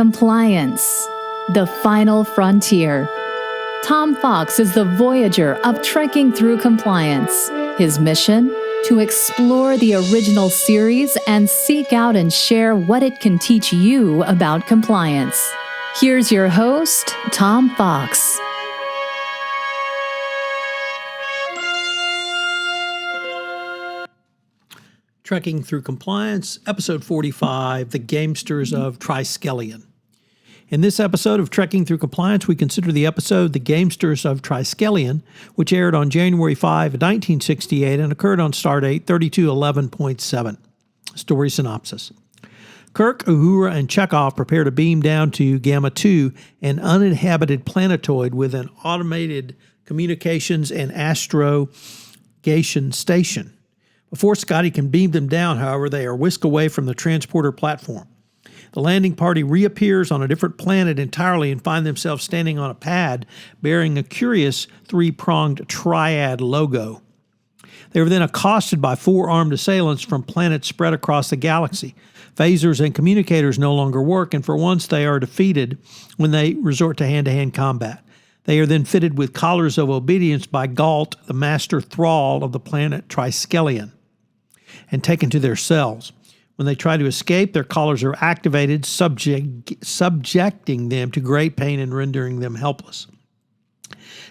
Compliance, the final frontier. Tom Fox is the voyager of trekking through compliance. His mission? To explore the original series and seek out and share what it can teach you about compliance. Here's your host, Tom Fox. Trekking Through Compliance, Episode 45, The Gamesters of Triskelion. In this episode of Trekking Through Compliance, we consider the episode The Gamesters of Triskelion, which aired on January 5, 1968 and occurred on Stardate 3211.7. Story synopsis. Kirk, Uhura, and Chekhov prepare to beam down to Gamma 2, an uninhabited planetoid with an automated communications and astrogation station. Before Scotty can beam them down, however, they are whisked away from the transporter platform. The landing party reappears on a different planet entirely and find themselves standing on a pad bearing a curious three-pronged triad logo. They are then accosted by four armed assailants from planets spread across the galaxy. Phasers and communicators no longer work, and for once they are defeated when they resort to hand-to-hand combat. They are then fitted with collars of obedience by Galt, the master thrall of the planet Triskelion, and taken to their cells. When they try to escape, their collars are activated, subjecting them to great pain and rendering them helpless.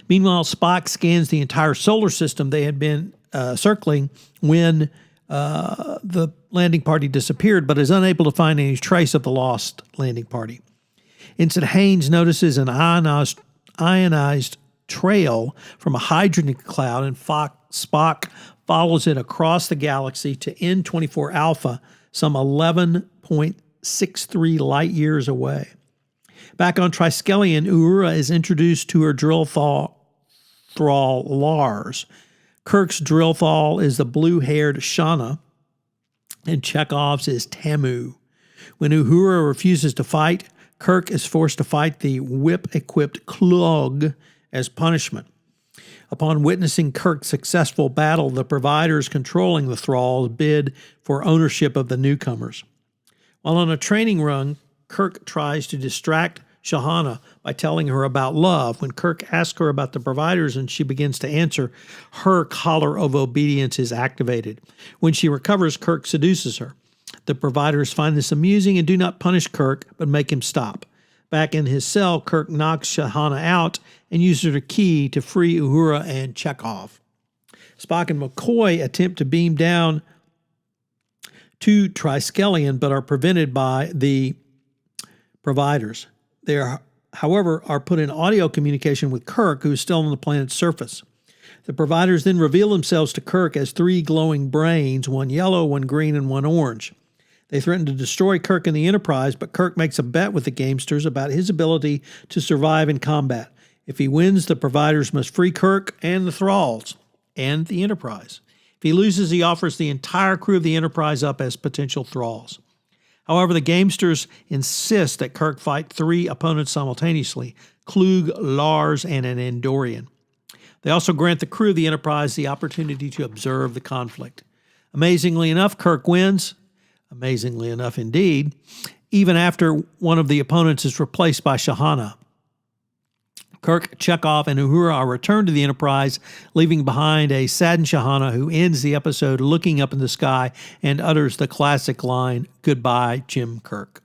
Meanwhile, Spock scans the entire solar system they had been circling when the landing party disappeared, but is unable to find any trace of the lost landing party. Ensign Haynes notices an ionized trail from a hydrogen cloud, and Spock follows it across the galaxy to N24 Alpha, some 11.63 light years away. Back on Triskelion, Uhura is introduced to her drill thrall Lars. Kirk's drill thrall is the blue-haired Shauna, and Chekhov's is Tamu. When Uhura refuses to fight, Kirk is forced to fight the whip-equipped Klug as punishment. Upon witnessing Kirk's successful battle, the providers controlling the thralls bid for ownership of the newcomers. While on a training run, Kirk tries to distract Shahana by telling her about love. When Kirk asks her about the providers and she begins to answer, her collar of obedience is activated. When she recovers, Kirk seduces her. The providers find this amusing and do not punish Kirk, but make him stop. Back in his cell, Kirk knocks Shahana out and uses her key to free Uhura and Chekhov. Spock and McCoy attempt to beam down to Triskelion, but are prevented by the providers. They however, are put in audio communication with Kirk, who is still on the planet's surface. The providers then reveal themselves to Kirk as three glowing brains, one yellow, one green, and one orange. They threaten to destroy Kirk and the Enterprise, but Kirk makes a bet with the Gamesters about his ability to survive in combat. If he wins, the providers must free Kirk and the thralls and the Enterprise. If he loses, he offers the entire crew of the Enterprise up as potential thralls. However, the Gamesters insist that Kirk fight three opponents simultaneously, Klug, Lars, and an Andorian. They also grant the crew of the Enterprise the opportunity to observe the conflict. Amazingly enough, Kirk wins. Amazingly enough indeed, even after one of the opponents is replaced by Shahana. Kirk, Chekhov, and Uhura are returned to the Enterprise, leaving behind a saddened Shahana who ends the episode looking up in the sky and utters the classic line, "Goodbye, Jim Kirk."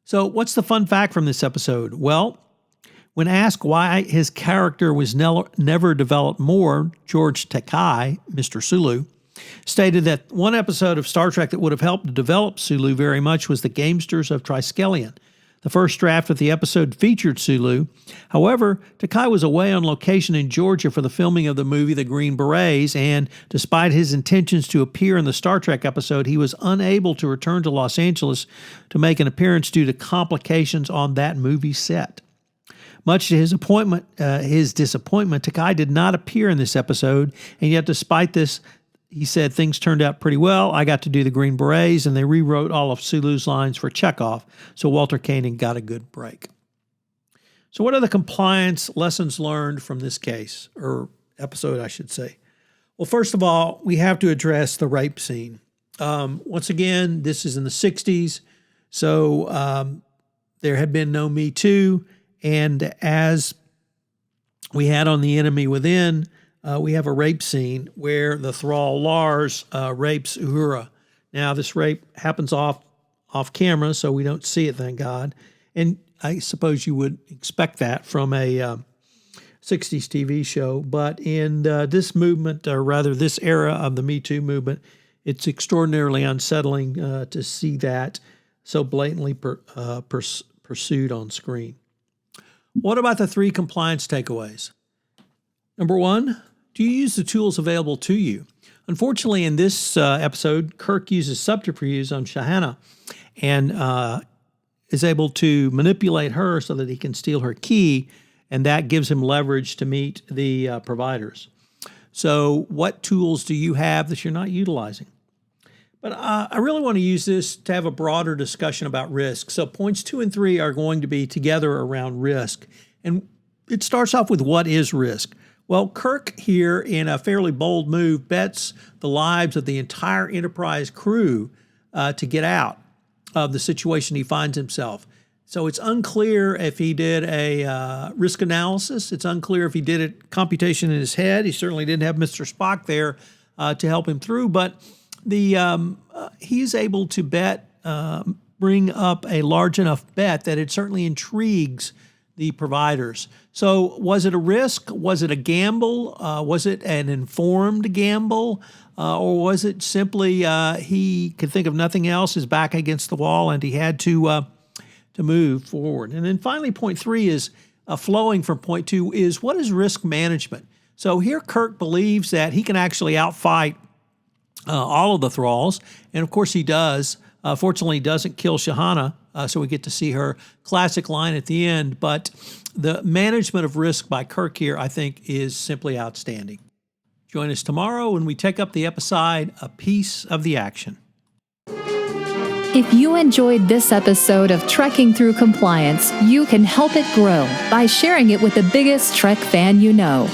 So what's the fun fact from this episode? Well, when asked why his character was never developed more, George Takei, Mr. Sulu, stated that one episode of Star Trek that would have helped to develop Sulu very much was The Gamesters of Triskelion. The first draft of the episode featured Sulu. However, Takei was away on location in Georgia for the filming of the movie The Green Berets, and despite his intentions to appear in the Star Trek episode, he was unable to return to Los Angeles to make an appearance due to complications on that movie set. Much to his disappointment, Takei did not appear in this episode, and yet despite this, he said things turned out pretty well. I got to do the Green Berets, and they rewrote all of Sulu's lines for Chekhov, so Walter Koenig got a good break. So what are the compliance lessons learned from this case, or episode, I should say? Well, first of all, we have to address the rape scene. Once again, this is in the 60s. So there had been no Me Too. And as we had on The Enemy Within, we have a rape scene where the thrall Lars rapes Uhura. Now, this rape happens off camera, so we don't see it, thank God. And I suppose you would expect that from a 60s TV show. But in this movement, or rather this era of the Me Too movement, it's extraordinarily unsettling to see that so blatantly pursued on screen. What about the 3 compliance takeaways? Number 1, do you use the tools available to you? Unfortunately, in this episode, Kirk uses subterfuge on Shahana and is able to manipulate her so that he can steal her key, and that gives him leverage to meet the providers. So what tools do you have that you're not utilizing? But I really want to use this to have a broader discussion about risk. So points 2 and 3 are going to be together around risk. And it starts off with what is risk? Well, Kirk here, in a fairly bold move, bets the lives of the entire Enterprise crew to get out of the situation he finds himself. So it's unclear if he did a risk analysis. It's unclear if he did a computation in his head. He certainly didn't have Mr. Spock there to help him through. But he's able to bring up a large enough bet that it certainly intrigues the providers. So was it a risk? Was it a gamble? Was it an informed gamble? Or was it simply he could think of nothing else, his back against the wall, and he had to move forward? And then finally, point 3 is flowing from point 2 is what is risk management? So here Kirk believes that he can actually outfight all of the thralls, and of course he does. Fortunately, he doesn't kill Shahana, so we get to see her classic line at the end. But the management of risk by Kirk here, I think, is simply outstanding. Join us tomorrow when we take up the episode, A Piece of the Action. If you enjoyed this episode of Trekking Through Compliance, you can help it grow by sharing it with the biggest Trek fan you know.